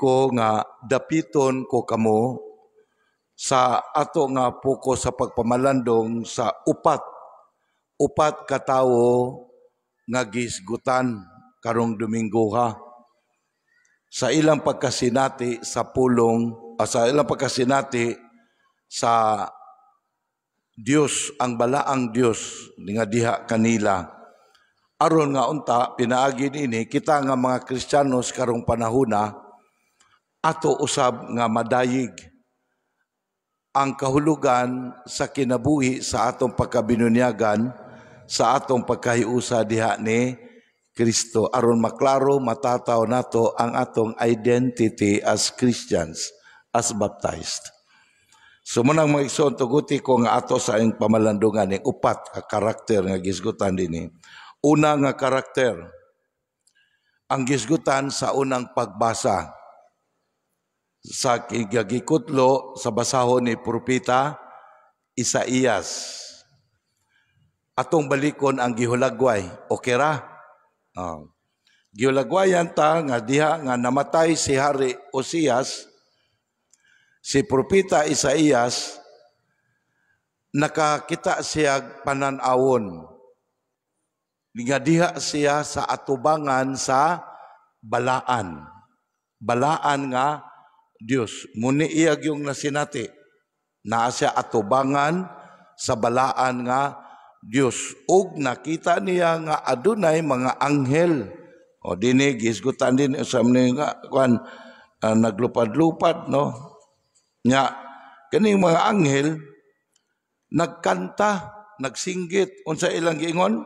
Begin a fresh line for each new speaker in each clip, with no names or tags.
ko nga dapiton ko kamo sa ato nga puko sa pagpamalandong sa upat ka tawo nga gisgutan karong Domingo ha. Sa ilang pagkasinati sa pulong, sa ilang pagkasinati sa Dios, ang balaang Dios nga diha kanila. Aron nga unta pinaagi ini kita nga mga Kristiyanos karong panahona ato usab nga madayig ang kahulugan sa kinabuhi sa atong pagkabinunyagan, sa atong pagkahiusa diha ni Kristo, aron maklaro matataw nato ang atong identity as Christians, as baptized. So munang mga igsoon tuguti ko nga ato sa iyong pamalandungan ng upat ka karakter nga gisgutan dinhi. Una nga karakter, ang gisgutan sa unang pagbasa. Sa gigikutlo sa basahon ni Propeta Isaías. Atong balikon ang gihulagway. Okay ra? Gihulagwayan ta nga diha nga namatay si Hari Osias, si Propeta Isaías, nakakita siya pananawon. Nga diha siya sa atubangan sa balaan. Balaan nga Dios. Muni iyag yung nasinati. Naa siya atubangan sa balaan nga Dios. Og nakita niya nga adunay mga anghel. O dini gisgutan din sa mga kuan naglupad-lupad no. Nya kaning mga anghel nagkanta, nagsinggit unsa ilang giingon?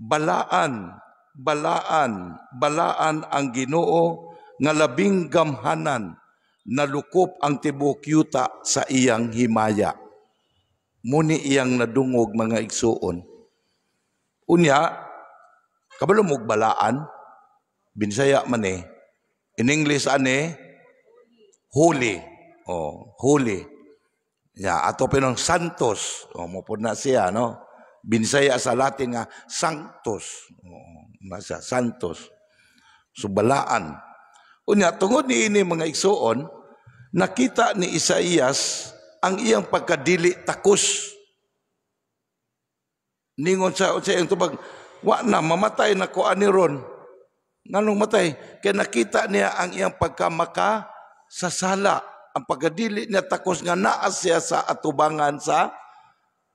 Balaan, balaan, balaan ang Ginoo nga labing gamhanan, nalukop ang tibok yuta sa iyang himaya. Muni iyang nadungog mga igsuon. Unya, kabalo mog balaan, binsaya man eh. In English ane, holy. Holy. Ya, ato pinong santos. Mupod na siya, no? Binsaya sa Latin nga sanctus. Nasa santos. So balaan. Unya, tungod ni ini mga igsuon, nakita ni Isaías ang iyang pagkadili takos. Ningon sa iyang tubag, wa na, mamatay na ko ani ron. Nganong matay? Kaya nakita niya ang iyang pagkamaka sa sala. Ang pagkadili niya takos nga naa siya sa atubangan sa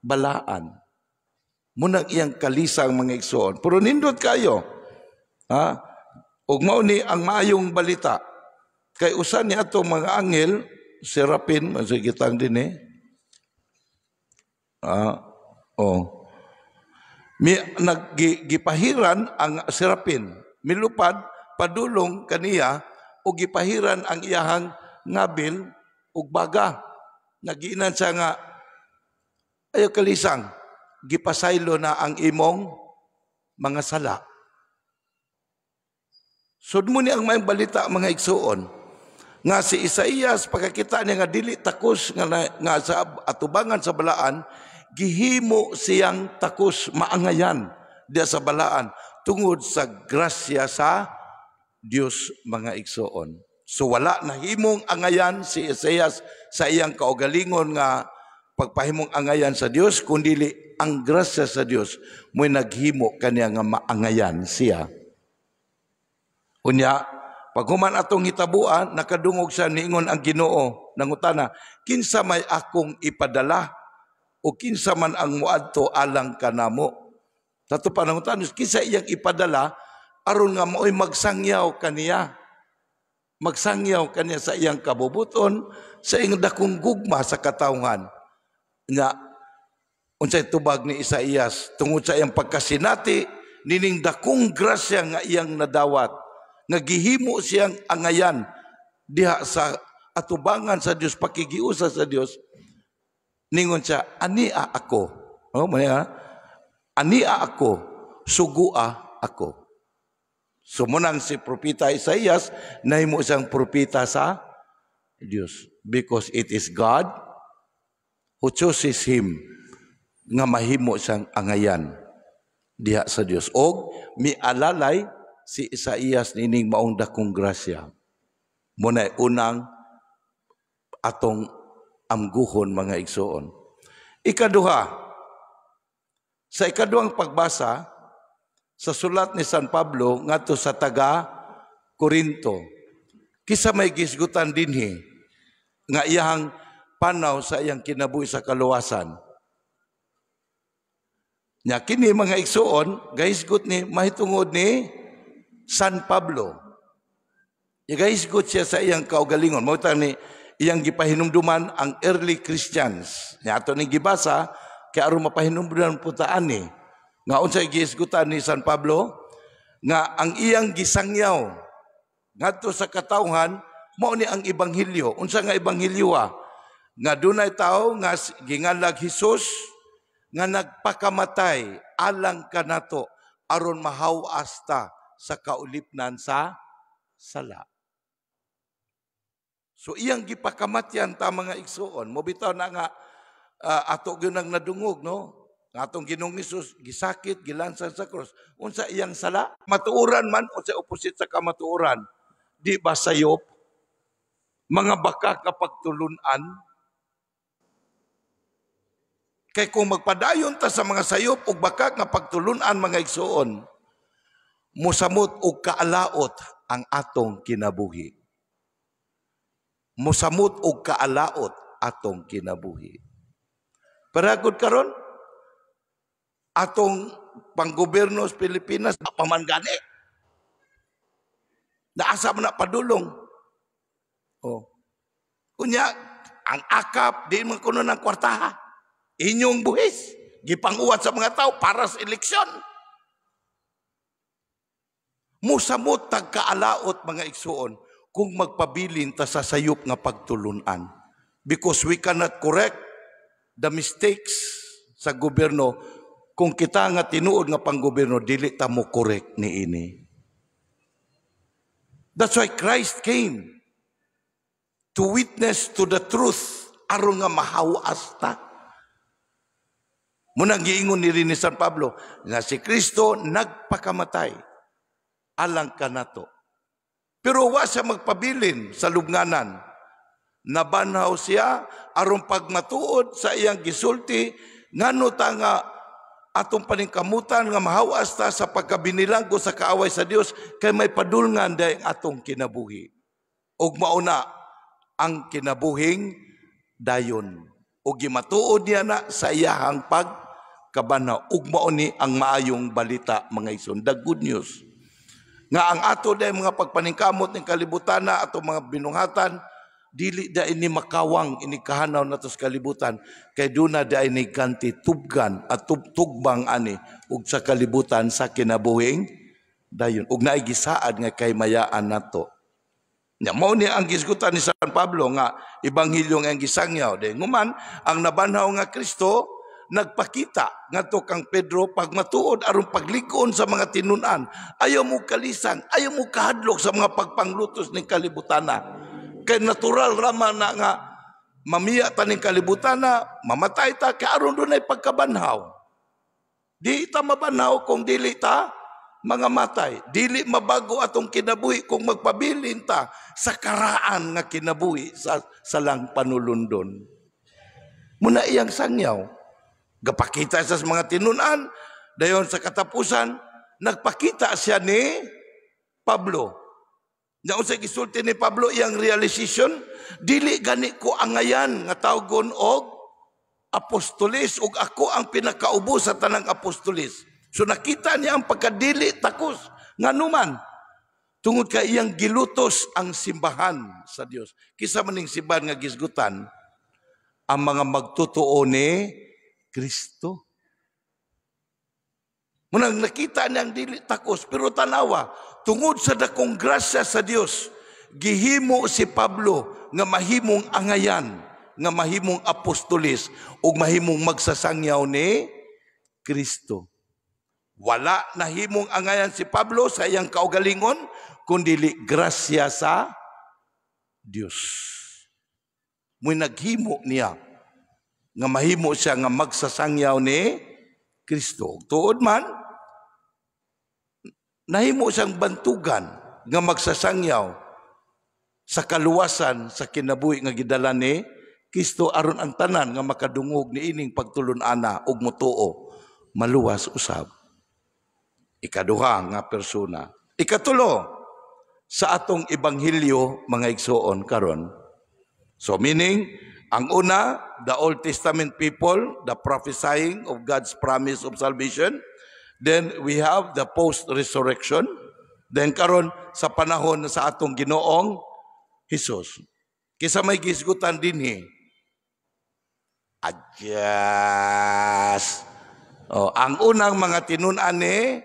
balaan. Munang iyang kalisang mga igsoon. Pero nindot kayo. Ha? Ug mao ni ang maayong balita. Kay usa ni atong mga anghel, serapin, masigitang din eh. Naggipahiran ang serapin. Milupad, padulong kaniya, o gipahiran ang iyahang ngabil, ug baga. Nagiinan siya nga, ayo kalisang, gipasaylo na ang imong mga sala. Sud mo ni ang may balita mga igsuon nga si Isaías pagkakita niya nga dili takos nga sa atubangan sa balaan, gihimo siyang takos maangayan diya sa balaan tungod sa grasya sa Dios mga igsuon. So wala na himong angayan si Isaías sa iyang kaugalingon nga pagpahimong angayan sa Dios, kundi ang grasya sa Dios mo'y naghimo kaniya nga maangayan siya. Unya, paghuman atong hitabuan, nakadungog siya niingon ang Ginoo, nangutana, kinsa may akong ipadala o kinsa man ang muadto alang kanamo. Tato pa nangutan, kinsa iyang ipadala aron nga mo'y magsangyaw kaniya. Magsangyaw kaniya sa iyang kabubuton, sa iyang dakong gugma sa katawhan. Nga, unsay tubag ni Isaías, tungod sa iyang pagkasinati, nining dakong grasya nga iyang nadawat, nagihimo siyang angayan diha sa atubangan sa Dios, pakigiusa sa Dios. Ningon siya, ania ako. Ania ako, sugua ako. Sumunang si Propeta Isaías, nahimo siyang propeta sa Dios. Because it is God who chooses him nga mahimo siyang angayan diha sa Dios. Og mialalay si Isaías nining maong dakong grasya. Muna unang atong amguhon mga igsoon. Ikaduha, sa ikaduhang pagbasa sa sulat ni San Pablo ngadto sa taga Corinto, kisa may gisgutan dinhi nga iyang panaw sa iyang kinabuhi sa kaluwasan. Nya kini mga igsoon, gahisgot ni mahitungod ni San Pablo. Gahisgot siya sa iyang kaugalingon. Mao ni iyang gipahinumduman ang early Christians. Nya ato ni gibasa kay aron mapahinumduman putaan ni nga unsay gihisgutan ni San Pablo nga ang iyang gisangyaw ngadto sa katawhan mao ni ang ebanghelyo. Unsa nga ebanghelyo? Nga dunay tawo nga gingalag Hesus nga nagpakamatay alang kanato aron mahawas ta sa kaulipnan sa sala. So iyang gipakamatyan ta mga igsoon. Mo bitaw na nga ato gyud nadungog no. Atong Ginoong Hesus gisakit, gilansan sa krus. Unsa iyang sala? Matuoran man o sa opposite sa kamatuoran. Di ba sayop? Mga baka kapagtulunan. Kay kung magpadayon ta sa mga sayop ug baka nga pagtulunan mga igsoon, musamot og kaalaot ang atong kinabuhi. Musamot og kaalaot atong kinabuhi. Paragod karon atong panggobyerno sa Pilipinas pamangani. Naasa man na padulong. Oh. Kunya ang akap di man kuno ng kwartaha. Inyong buhis, gipanguwat sa mga tao para sa eleksyon. Musamot tagkaalaot mga igsoon kung magpabilin ta sa sayop nga pagtulunan. Because we cannot correct the mistakes sa gobyerno kung kita nga tinuod nga panggobyerno dili ta mo correct niini. That's why Christ came to witness to the truth aron nga mahawas ta. Munang giingon ni rin ni San Pablo nga si Kristo nagpakamatay alang kanato. Pero wa siya magpabilin sa lubnganan. Nabanhaw siya aron pagmatuod sa iyang gisulti ngano ta nga atong paningkamutan nga mahawas ta sa pagkabinilanggo sa kaaway sa Dios kay may padulngan dayang atong kinabuhi. Ug mauna ang kinabuhing dayon. Ug gimatuod niya na sa iyahang pagkabanaw. Ug mao ni ang maayong balita mga igsoon, the good news. Nga ang ato day mga pagpaningkamot ng kalibutan na ato mga binunghatan dili da ini makawang ini kahanaw nato sa kalibutan kay duna da ini ganti tubgan at tugbang ani ug sa kalibutan sa kinabuhing dayon ug naay gisaad nga kay mayaan nato. Nya mao ni ang gisgutan ni San Pablo nga ebanghelyo nga gisangyaw de nguman ang nabanhaw nga Kristo nagpakita ngadto kang Pedro pagmatuod aron paglig-on sa mga tinun-an. Ayaw mo kalisan, ayaw mo kahadlok sa mga pagpanglutos ning kalibutana. Kay natural raman na nga mamiya ta ning kalibutana, mamatay ta kay aron dunay pagkabanhaw. Di ta mabanhaw kung dili ta mga matay. Dili mabago atong kinabuhi kung magpabilin ta sa karaan nga kinabuhi sa lang panulundon. Muna iyang sangyaw. Gapakita sa mga tinun-an, dayon sa katapusan, nagpakita siya ni Pablo. Nga unsay gisulti ni Pablo iyang realization, dili gani ko angayan nga tawgon og apostolis ug ako ang pinakaubo sa tanang apostolis. So nakita niya ang pagkadili takos nganuman tungod kay iyang gilutos ang simbahan sa Dios. Kisa maning simbahan nga gisgutan ang mga magtotoo ni Kristo. Munang nakita niyang dili takos pero tanawa tungod sa dakong grasya sa Dios gihimo si Pablo nga mahimong angayan, nga mahimong apostolis ug mahimong magsasangyaw ni Kristo. Wala nahimong angayan si Pablo sa iyang kaugalingon kundi grasya sa Dios. Muy naghimo niya nga mahimo siya nga magsasangyaw ni Kristo. Tuod man, nahimo siyang bantugan nga magsasangyaw sa kaluwasan sa kinabuhi nga gidala ni Kristo aron ang tanan nga makadungog ni ining pagtulon-ana ug motuo maluwas usab. Ikaduha nga persona. Ikatulo, sa atong ebanghelyo mga igsoon karon. So meaning, ang una, the Old Testament people, the prophesying of God's promise of salvation. Then we have the post-resurrection. Then karon sa panahon sa atong Ginoong Hesus. Kisa may gisgutan dinhi. Adyas. Ang unang mga tinun-an ni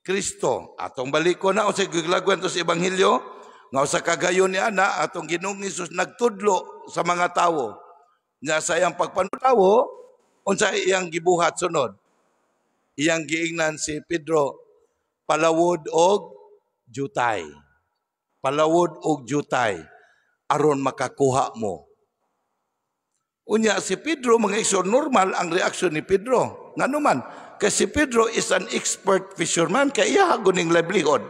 Kristo. Atong baliko na o sa giglaguan to sa ebanghelyo. Nga sa kagayon ni ana atong Ginoong Hesus nagtudlo sa mga tawo. Nga sa iyang pagpanutawo unsa iyang gibuhat sunod. Iyang giingnan si Pedro palawod og jutay. Palawod og jutay aron makakuha mo. Unya si Pedro mga igsoon, normal ang reaksyon ni Pedro. Nganuman, kasi Pedro is an expert fisherman kay iya guning livelihood.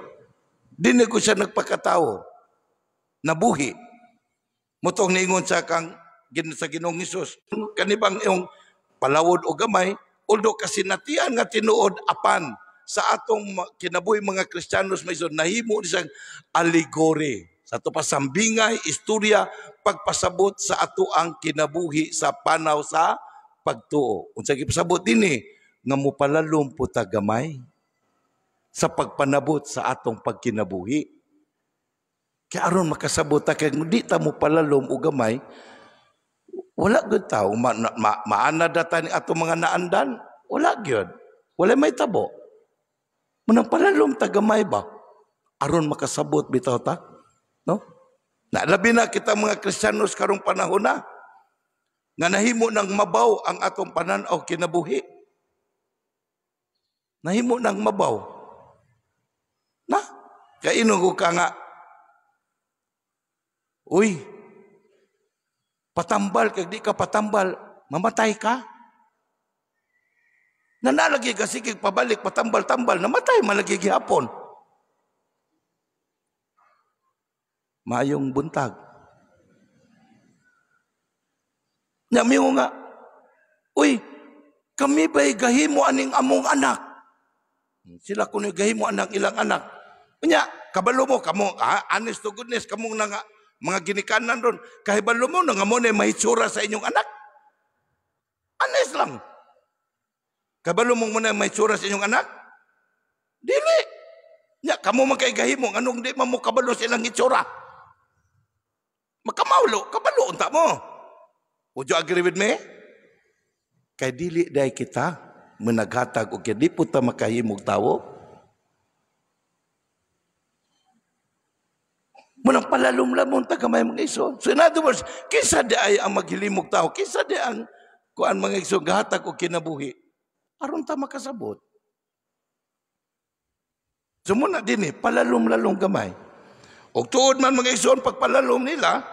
Dili ko siya nagpakatao. Nabuhi. Mutong niingon sa kang sa Ginoong Hesus. Kanibang yung palawod o gamay, although kasi natian nga tinuod apan sa atong kinabuhi mga Kristiyanos may nahimo isang allegory. Sa ato pasambingay, istorya, pagpasabot sa ato ang kinabuhi sa panaw sa pagtuo. Unsa gipasabot dinhi nga mopalalom po ta gamay sa pagpanabot sa atong pagkinabuhi. Kaya aron makasabot ta kay di ta mo palalom o gamay, wala gyud tawo maana data ni atong mga naandan, wala gyud. Wala may tabo. Manang palalom ta gamay ba? Aron makasabot bitaw ta? No? Labi na kita mga Kristiyanos karong panahon na nga nahimo nang mabaw ang atong pananaw kinabuhi. Nahimo nang mabaw. Na? Kaino ko ka nga, uy, patambal, kag di ka patambal, mamatay ka. Nanalagi ka sige pabalik, patambal-tambal, namatay malagi gihapon. Mayong buntag. Namiyo nga, uy, kami ba'y gahimo aning among anak? Sila kuno gahimo anang ilang anak. Kanya, kabalo mo, kamo, honest to goodness, kamong nga, mga ginikanan ron, kahibalo mo, nga mo na mahitsura sa inyong anak. Honest lang. Kabalo mo muna mahitsura sa inyong anak? Dili. Nya, kamo magkaigahimo, anong di mo kabalo silang hitsura? Makamaulo, kabalo, unta mo. Would you agree with me? Kay dili day kita menaghatag o kaya di po ta makahimog tawo. Munang palalom-lamon ta kamay mga iso. So in other words, kinsa di ay ang maghilimog tao, kinsa di ang kuan mga iso gahatag o kinabuhi. Aron ta makasabot. So muna din palalom-lalong gamay. O tuod man mga ison, pagpalalom nila,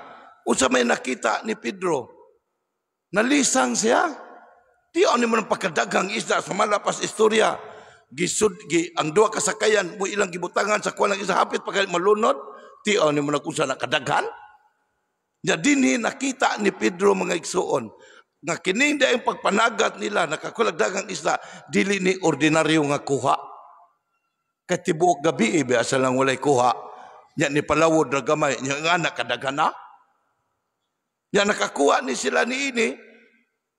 unsa may nakita ni Pedro, nalisang siya. Tiyo ni mo ng pagkadagang isda sa malapas istorya. Ang duha kasakayan mo ilang gibutangan sa kuwan ng isa hapit pagkalit malunod. Tiyo ni mo na kung saan nakadaghan. Ya dinhi nakita ni Pedro mga igsuon. Nga kining dayang pagpanagat nila, nakakulagdagang isda, dili ni ordinaryo nga kuha. Katibuok gabi, asa lang walay kuha. Yan ni palawod na gamay, yan nga nakadaghan na. Yan nakakuha ni sila ni ini,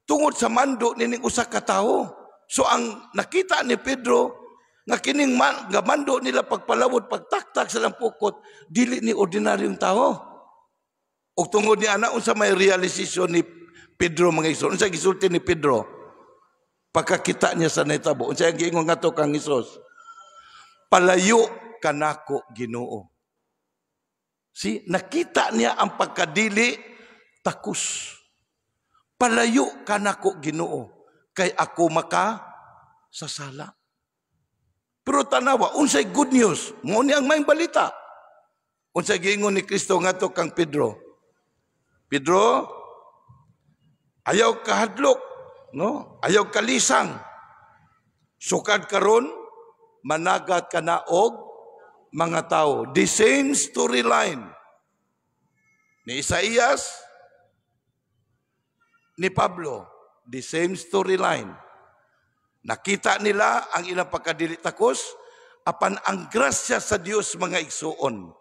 tungod sa mando nining usa ka tawo. So ang nakita ni Pedro nga kining nga mando nila pagpalawod pagtaktak sa pukot dili ni ordinaryong tawo. Ug tungod ni ana unsa may realization ni Pedro mga igsoon, unsa gisulti ni Pedro pagkakita niya sa nahitabo, unsa ang giingon ngadto kang Hesus? Palayo kanako Ginoo. Si nakita niya ang pagkadili takus. Palayo ka nako Ginoo kay ako maka sasala. Pero tanawa, unsay good news? Mo ni ang maayong balita. Unsay giingon ni Kristo ngadto kang Pedro? Pedro, ayaw kahadlok, no? Ayaw kalisang. Sukad karon managat ka na og mga tao. The same storyline. Ni Isaías, ni Pablo, the same storyline. Nakita nila ang ilang pagkadili takos, apan ang grasya sa Dios mga igsuon,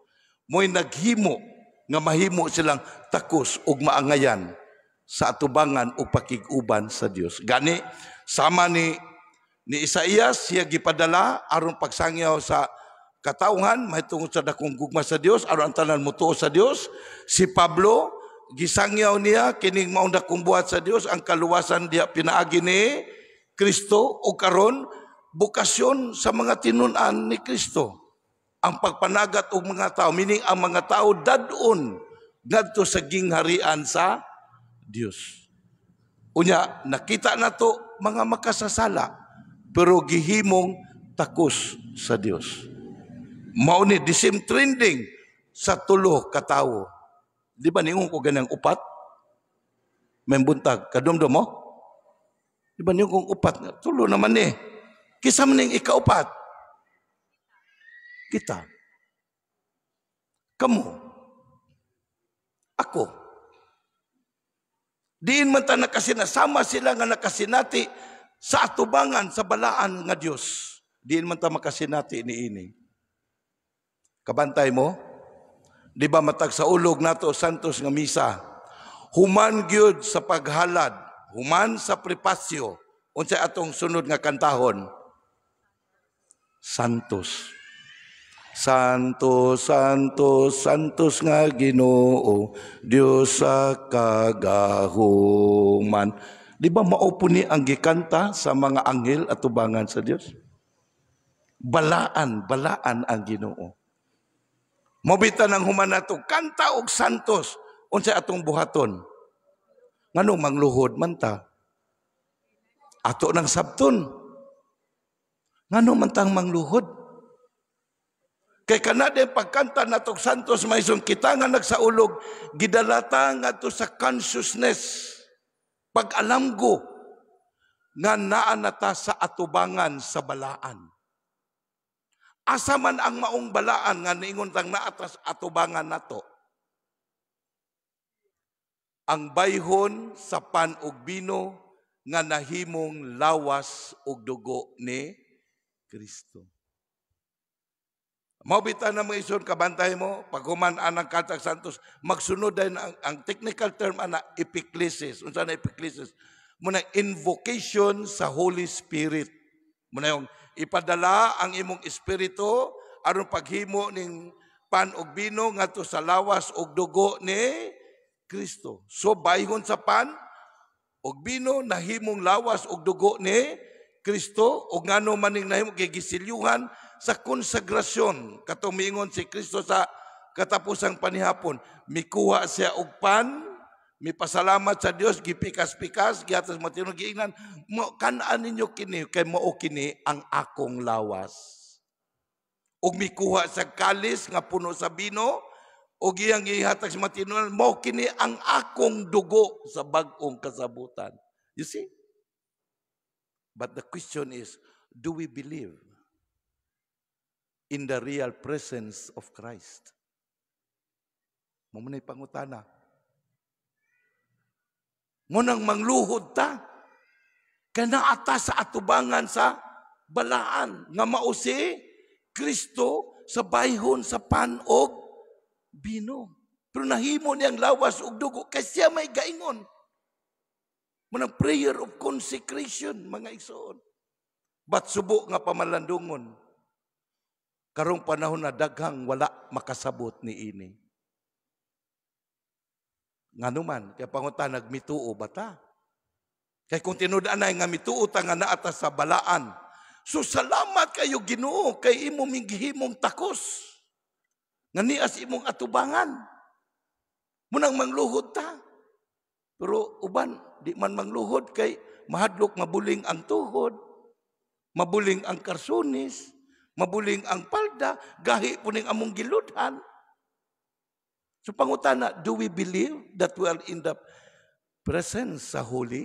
mo'y naghimo nga mahimo silang takos ug maangayan sa atubangan o pakiguban sa Dios. Gani, sama ni Isaías, siya gipadala aron pagsangyaw sa katauhan, mahitungod sa dakong gugma sa Dios, aron ang tanan mutuo sa Dios. Si Pablo, gisangyaw niya, kining maong dakong buhat sa Dios, ang kaluwasan diya pinaagi ni Kristo, o karon bukasyon sa mga tinunan ni Kristo. Ang pagpanagat og mga tao, meaning ang mga tao dadon ngadto sa gingharian sa Dios. Unya, nakita na to mga makasasala, pero gihimong takos sa Dios. Mao ni the same trending sa tulo ka tawo. Di ba ningon ko ganang upat? May buntag, kadumdum mo? Di ba ningon kong upat? Tulo naman eh. Kisa man ning ikaupat? Kita. Kamu. Ako. Diin man ta nakasinasama sila nga nakasinati sa atubangan sa balaan nga Dios. Diin man ta makasinati niini. Kabantay mo? Di ba matag sa ulog nato santos nga misa? Human gyud sa paghalad, human sa prepasyo, unsay atong sunod nga kantahon? Santos. Santos, Santos, Santos nga Ginoo, Dios sa kagahuman. Di ba maupo ni ang gikanta sa mga anghel at tubangan sa Dios? Balaan ang Ginoo. Mobita ng human nato, kanta og santos, unsay atong buhaton. Nganong mangluhod man ta? Ato ng sabton. Nganong man tang mangluhod? Kay kanade pagkanta natong santos maison kita nga nagsaulog, gidalata nga to sa consciousness, pag-alamgo nga naa nata sa atubangan sa balaan. Asa man ang maong balaan nga niingon tang naatas atubangan nato. Ang bayhon sa pan ug bino nga nahimong lawas ug dugo ni Kristo. Maubita na mga ison, kabantay mo, pag human anang katag santos, magsunod din ang technical term ana epiklesis. Unsa na epiklesis? Muna invocation sa Holy Spirit. Muna yung ipadala ang imong espiritu aron paghimo ning pan ug bino ngadto sa lawas ug dugo ni Kristo. So bayhon sa pan ug bino nahimong lawas ug dugo ni Kristo, ug ngano maning nahimo gigisilyuhan sa konsagrasyon. Katong miingon si Kristo sa katapusang panihapon, mikuha siya og pan, mipasalamat sa Dios, gipikas-pikas, gihatas matino giingnan, kan-an ninyo kini kay mao kini ang akong lawas. Ug mikuha sa kalis nga puno sa bino, ug iyang gihatag sa matino, mao kini ang akong dugo sa bag-ong kasabutan. You see? But the question is, do we believe in the real presence of Christ? Mamunay pangutana. Munang mangluhod ta. Kana ata sa atubangan sa balaan. Nga mausi, Kristo sa bayhon sa pan og bino. Pero nahimo niyang lawas og dugo kasi siya may gaingon. Munang prayer of consecration, mga igsoon. But subo nga pamalandungon. Karong panahon na daghang wala makasabot ni ini. Nganuman, kaya pangutan nagmituo ba ta? Kaya kung tinudaan na nga mituo ta nga naata sa balaan, so salamat kayo Ginoo kay imo minggihimong takos. Nga nias imong atubangan. Munang mangluhod ta. Pero uban, di man mangluhod kay mahadlok mabuling ang tuhod, mabuling ang karsunis, mabuling ang palda, gahi po ning among giludhan. So pangutana, do we believe that we are in the presence sa Holy?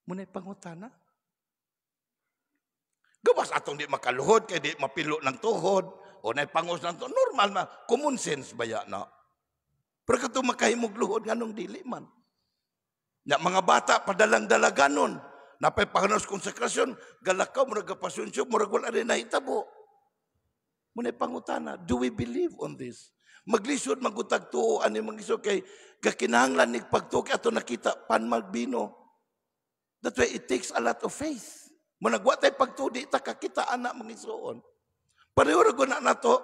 Muna'y pangutana. Gawas atong di makaluhod, kay di mapilo ng tuhod, o naipangos na to, normal na, common sense baya na. Pero kato makahimog luhod nganong dili man. Na mga bata padalang dalaganon, napay panganos konsekrasyon, galakaw murag kapasunsyo, murag wala rin nahitabo. Muna pangutana, do we believe on this? Maglisod magutag tuo ani mangisod kay kakinahanglan nig pagtuki ato nakita pan magbino. That's why it takes a lot of faith. Muna wa tay pagtudi ta kakita ana mangisuon. Pareho ra guna nato.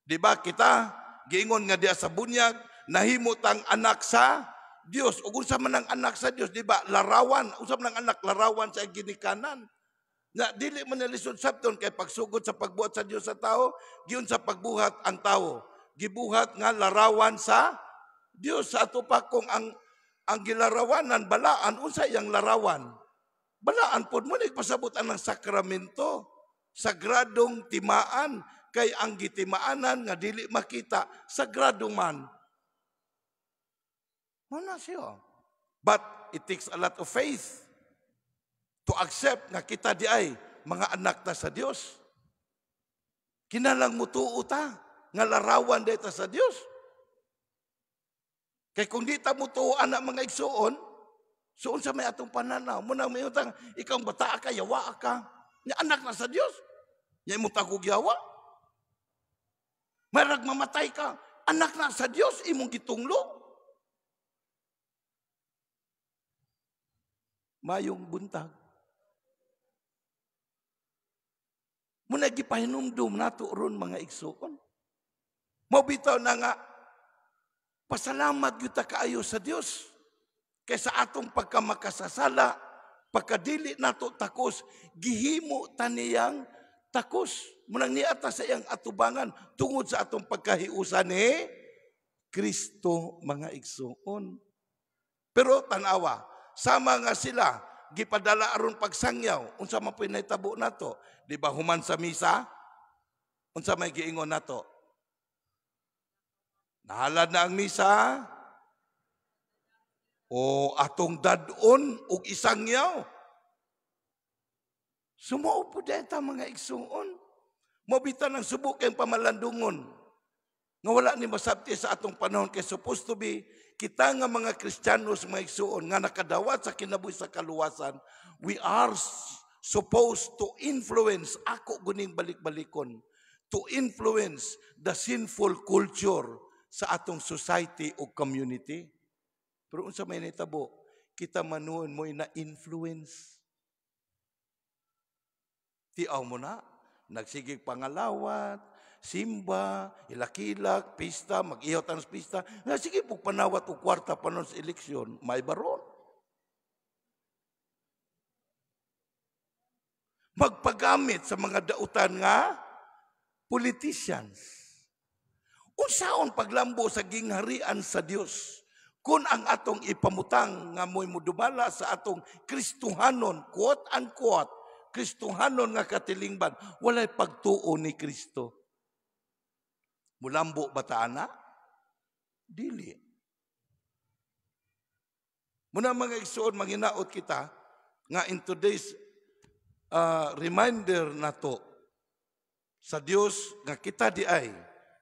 Di ba kita giingon nga diya sa bunyag nahimo tang anak sa Dios. Ug unsa man ang anak sa Dios, di ba? Larawan, unsa man ang anak larawan sa ginikanan. Na dili man nalisod sabton kay pagsugod sa pagbuhat sa Dios sa tao, giun sa pagbuhat ang tao. Gibuhat nga larawan sa Dios sa ato pa kung ang gilarawanan balaan unsa iyang larawan. Balaan pod mo nagpasabot ang sakramento, sagradong timaan kay ang gitimaanan nga dili makita sagrado man. Wala siya. But it takes a lot of faith to accept nga kita di ay mga anak ta sa Dios. Kinalang mutuo ta nga larawan deta sa Dios. Kay kung di ta mutuo anak mga igsuon, suon sa may atong pananaw, muna may utang ikaw bata ka, yawa ka, nga anak na sa Dios. Nya imong tagog yawa. Marag mamatay ka, anak na sa Dios imong gitunglo. Mayong buntag. Muna gipahinumdum nato ron mga igsuon. Mabitaw na nga, pasalamat gyud ta kaayo sa Dios. Kaysa atong pagkamakasasala, pagkadili nato takos, gihimo taniyang takos. Munang niata sa iyang atubangan tungod sa atong pagkahiusan ni Kristo mga igsuon. Pero tanawa, sama nga sila, gipadala aron pagsangyaw. Unsa man po'y nahitabo nato? Di ba human sa misa? Unsa may giingon nato? Nahalad na ang misa? O atong dadon og isangyaw? Sumao po deta mga igsuon. Mabita ng subok kayong pamalandungon. Nga wala ni masabti sa atong panahon kay supposed to be kita nga mga Kristiyanos mga igsuon nga nakadawat sa kinabuhi sa kaluwasan, we are supposed to influence, ako guning balik-balikon, to influence the sinful culture sa atong society o community. Pero unsa may nitabo, kita manuon mo na influence. Tiaw mo na, nagsigig pangalawat, simba, ilakilak, pista, mag-ihaw tanos pista. Nga sige po panawat o kwarta panon sa eleksyon, may baron. Magpagamit sa mga dautan nga politicians. Unsaon paglambo sa gingharian sa Dios kung ang atong ipamutang nga mo'y mudumala sa atong Kristohanon, quote unquote, Kristohanon nga katilingban, walay pagtuo ni Kristo. Mulambo ba ta ana? Dili. Muna mga igsuon, manginaot kita nga in today's reminder na to sa Dios nga kita di ay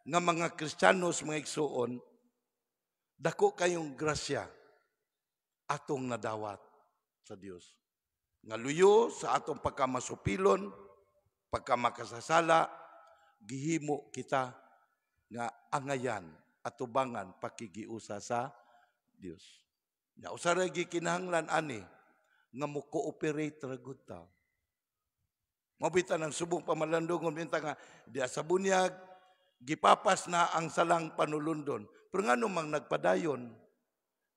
nga mga Kristiyanos mga igsuon, dako kayong grasya atong nadawat sa Dios. Nga luyo sa atong pagkamasupilon, pagkamakasasala, gihimo kita nga angayan at tubangan pakigiusa sa Dios. Nya usara gikinahanglan ani nga mo cooperate ra gud ta. Mabita ng subong pamalandungon binta nga diya sa bunyag gipapas na ang salang panulundon. Pero ngano mang nagpadayon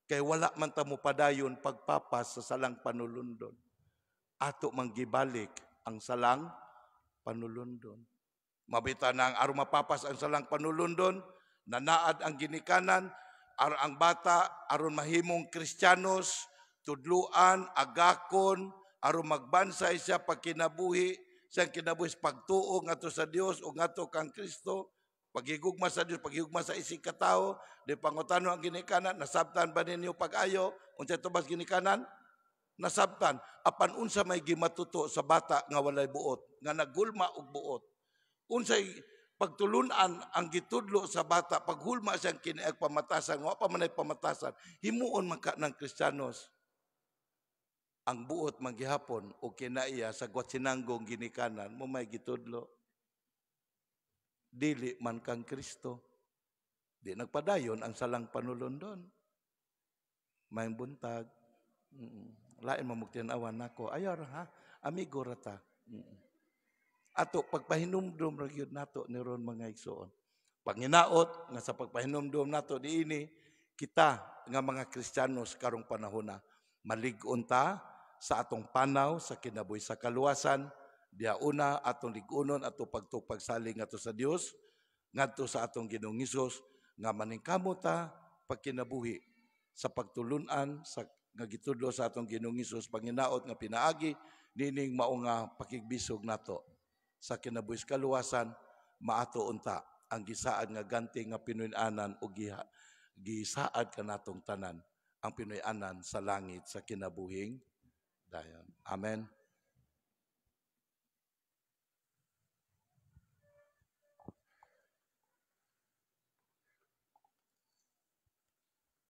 kay wala man ta mo padayon pagpapas sa salang panulundon. Ato mang gibalik ang salang panulundon. Mabita na ang aron mapapas ang salang panulundon, nanaad ang ginikanan, aron ang bata, aron mahimong Kristiyanos, tudluan, agakon, aron magbansay siya pagkinabuhi, siyang kinabuhi pagtuo ngato sa Dios o ngato kang Kristo, paghigugma sa Dios, paghigugma sa isig katao, di pangutano ang ginikanan, nasabtan ba ninyo pag-ayo? Unsay tubas ginikanan? Nasabtan. Apan unsa may gimatuto sa bata nga walay buot, nga nagulma og buot. Unsay pagtulunan ang gitudlo sa bata, paghulma siyang kiniag pamatasan, wa pa manay pamatasan, himuon man ka ng Kristiyanos. Ang buot manggihapon o kinaiya sa gwatsinanggong ginikanan, mo may gitudlo. Dili man kang Kristo. Di nagpadayon ang salang panulundon. May buntag. Lain mamugtinawan nako. Ayaw ha, amigo rata. Ato pagpahinumdum ra gyud nato ni ron mga igsoon. Panginaot nga sa pagpahinumdum nato diini kita nga mga Kristiyanos karong panahon na malig-on ta sa atong panaw sa kinabuhi sa kaluwasan, diha una atong lig-unon ato pagtupagsaling ato sa Dios ngadto sa atong Ginoong Hesus nga maningkamot ta pagkinabuhi sa pagtulunan sa nga gitudlo sa atong Ginoong Hesus, panginaot nga pinaagi nining mao nga pakigbisog nato sa kinabuhi sa kaluwasan, maato unta ang gisaad nga ganti nga Pinoy-anan o gisaad kanatong tanan ang Pinoy-anan sa langit sa kinabuhing dayon. Amen.